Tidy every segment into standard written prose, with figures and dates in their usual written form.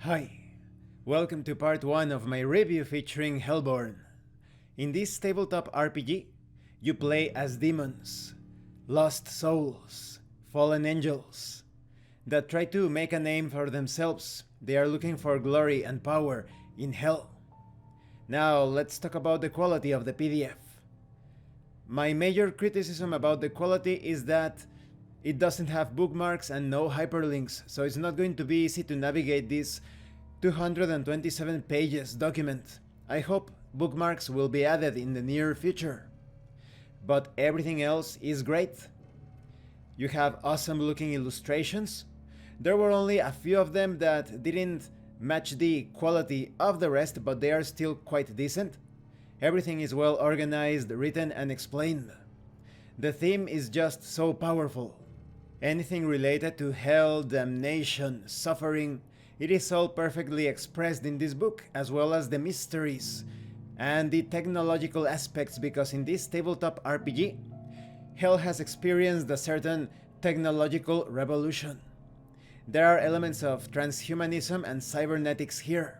Hi, welcome to part 1 of my review featuring Hellborn. In this tabletop RPG, you play as demons, lost souls, fallen angels, that try to make a name for themselves. They are looking for glory and power in hell. Now let's talk about the quality of the PDF. My major criticism about the quality is that it doesn't have bookmarks and no hyperlinks, so it's not going to be easy to navigate this 227 pages document. I hope bookmarks will be added in the near future. But everything else is great. You have awesome looking illustrations. There were only a few of them that didn't match the quality of the rest, but they are still quite decent. Everything is well organized, written and explained. The theme is just so powerful. Anything related to hell, damnation, suffering, it is all perfectly expressed in this book, as well as the mysteries and the technological aspects, because in this tabletop RPG, hell has experienced a certain technological revolution. There are elements of transhumanism and cybernetics here.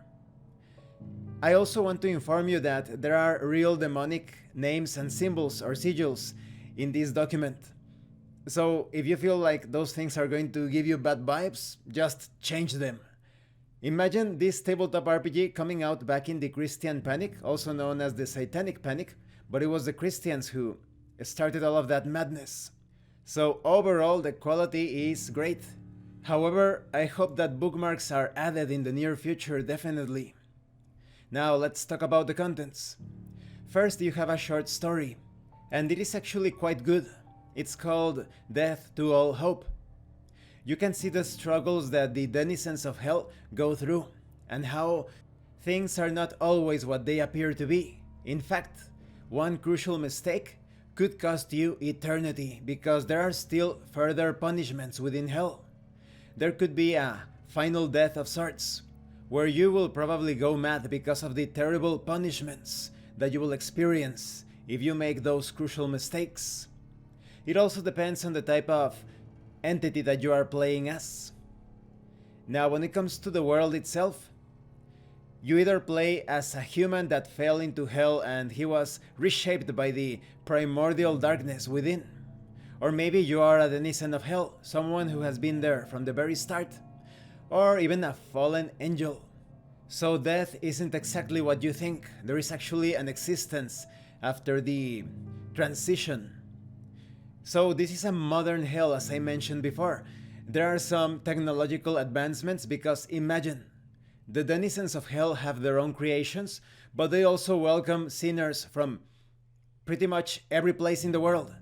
I also want to inform you that there are real demonic names and symbols or sigils in this document. So if you feel like those things are going to give you bad vibes, just change them. Imagine this tabletop RPG coming out back in the Christian Panic, also known as the Satanic Panic, but it was the Christians who started all of that madness. So overall, the quality is great. However, I hope that bookmarks are added in the near future, definitely. Now let's talk about the contents. First, you have a short story, and it is actually quite good. It's called Death to All Hope. You can see the struggles that the denizens of hell go through, and how things are not always what they appear to be. In fact, one crucial mistake could cost you eternity, because there are still further punishments within hell. There could be a final death of sorts, where you will probably go mad because of the terrible punishments that you will experience if you make those crucial mistakes. It also depends on the type of entity that you are playing as. Now, when it comes to the world itself, you either play as a human that fell into hell and he was reshaped by the primordial darkness within. Or maybe you are a denizen of hell, someone who has been there from the very start. Or even a fallen angel. So death isn't exactly what you think. There is actually an existence after the transition. So this is a modern hell, as I mentioned before. There are some technological advancements, because imagine, the denizens of hell have their own creations, but they also welcome sinners from pretty much every place in the world.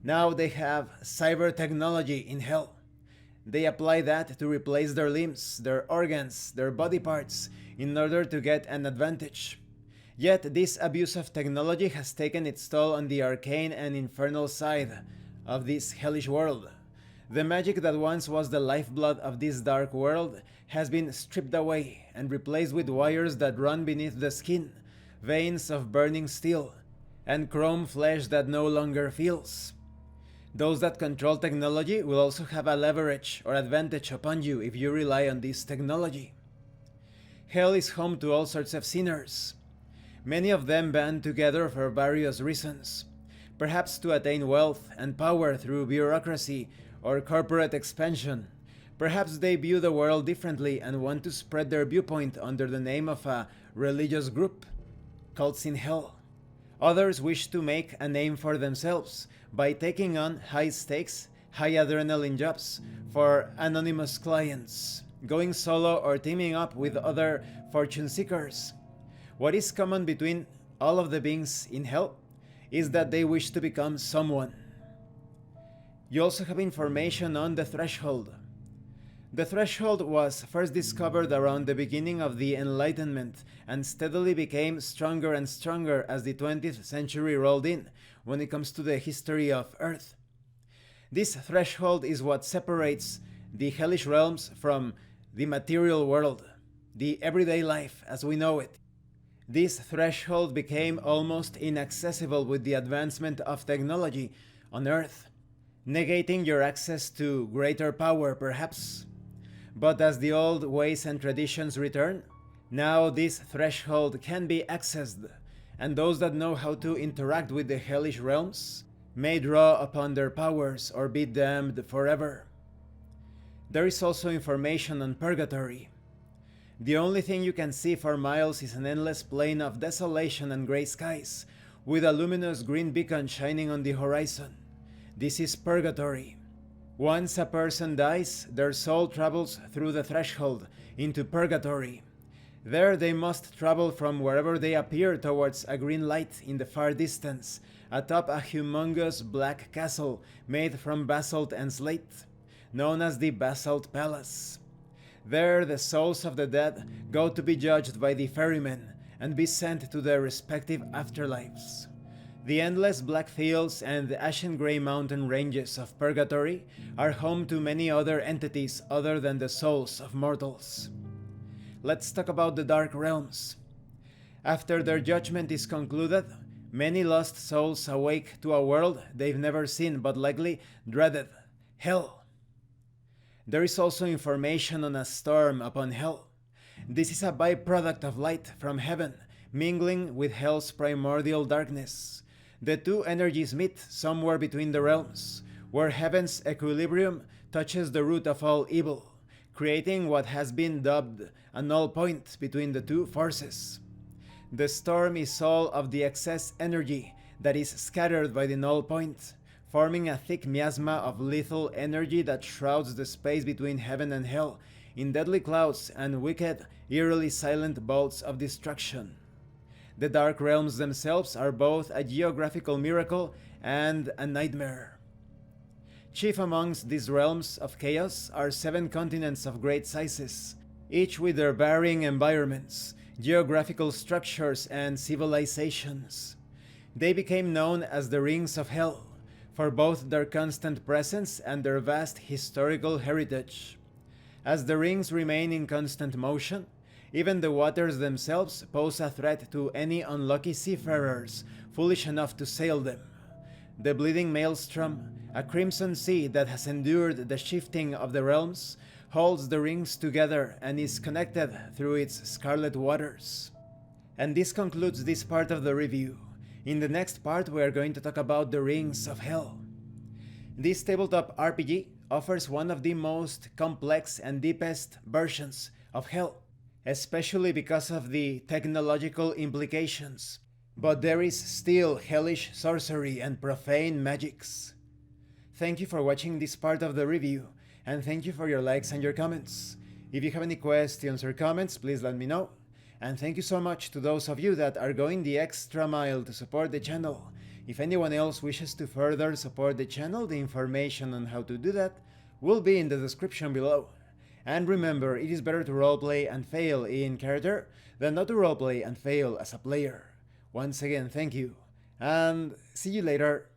Now they have cyber technology in hell. They apply that to replace their limbs, their organs, their body parts, in order to get an advantage. Yet this abuse of technology has taken its toll on the arcane and infernal side of this hellish world. The magic that once was the lifeblood of this dark world has been stripped away and replaced with wires that run beneath the skin, veins of burning steel, and chrome flesh that no longer feels. Those that control technology will also have a leverage or advantage upon you if you rely on this technology. Hell is home to all sorts of sinners. Many of them band together for various reasons, perhaps to attain wealth and power through bureaucracy or corporate expansion. Perhaps they view the world differently and want to spread their viewpoint under the name of a religious group, cults in hell. Others wish to make a name for themselves by taking on high-stakes, high-adrenaline jobs for anonymous clients, going solo or teaming up with other fortune seekers. What is common between all of the beings in hell is that they wish to become someone. You also have information on the threshold. The threshold was first discovered around the beginning of the Enlightenment and steadily became stronger and stronger as the 20th century rolled in when it comes to the history of Earth. This threshold is what separates the hellish realms from the material world, the everyday life as we know it. This threshold became almost inaccessible with the advancement of technology on Earth, negating your access to greater power perhaps. But as the old ways and traditions return, now this threshold can be accessed, and those that know how to interact with the hellish realms may draw upon their powers or be damned forever. There is also information on purgatory. The only thing you can see for miles is an endless plain of desolation and grey skies, with a luminous green beacon shining on the horizon. This is purgatory. Once a person dies, their soul travels through the threshold into purgatory. There they must travel from wherever they appear towards a green light in the far distance, atop a humongous black castle made from basalt and slate, known as the Basalt Palace. There the souls of the dead go to be judged by the ferrymen and be sent to their respective afterlives. The endless black fields and the ashen grey mountain ranges of purgatory are home to many other entities other than the souls of mortals. Let's talk about the Dark Realms. After their judgment is concluded, many lost souls awake to a world they've never seen but likely dreaded, Hell. There is also information on a storm upon Hell. This is a byproduct of light from heaven, mingling with Hell's primordial darkness. The two energies meet somewhere between the realms, where heaven's equilibrium touches the root of all evil, creating what has been dubbed a null point between the two forces. The storm is all of the excess energy that is scattered by the null point, forming a thick miasma of lethal energy that shrouds the space between heaven and hell in deadly clouds and wicked, eerily silent bolts of destruction. The Dark Realms themselves are both a geographical miracle and a nightmare. Chief amongst these realms of chaos are 7 continents of great sizes, each with their varying environments, geographical structures, and civilizations. They became known as the Rings of Hell, for both their constant presence and their vast historical heritage. As the rings remain in constant motion, even the waters themselves pose a threat to any unlucky seafarers foolish enough to sail them. The bleeding maelstrom, a crimson sea that has endured the shifting of the realms, holds the rings together and is connected through its scarlet waters. And this concludes this part of the review. In the next part we are going to talk about the Rings of Hell. This tabletop RPG offers one of the most complex and deepest versions of Hell, especially because of the technological implications. But there is still hellish sorcery and profane magics. Thank you for watching this part of the review, and thank you for your likes and your comments. If you have any questions or comments, please let me know. And thank you so much to those of you that are going the extra mile to support the channel. If anyone else wishes to further support the channel, the information on how to do that will be in the description below. And remember, it is better to roleplay and fail in character than not to roleplay and fail as a player. Once again, thank you, and see you later.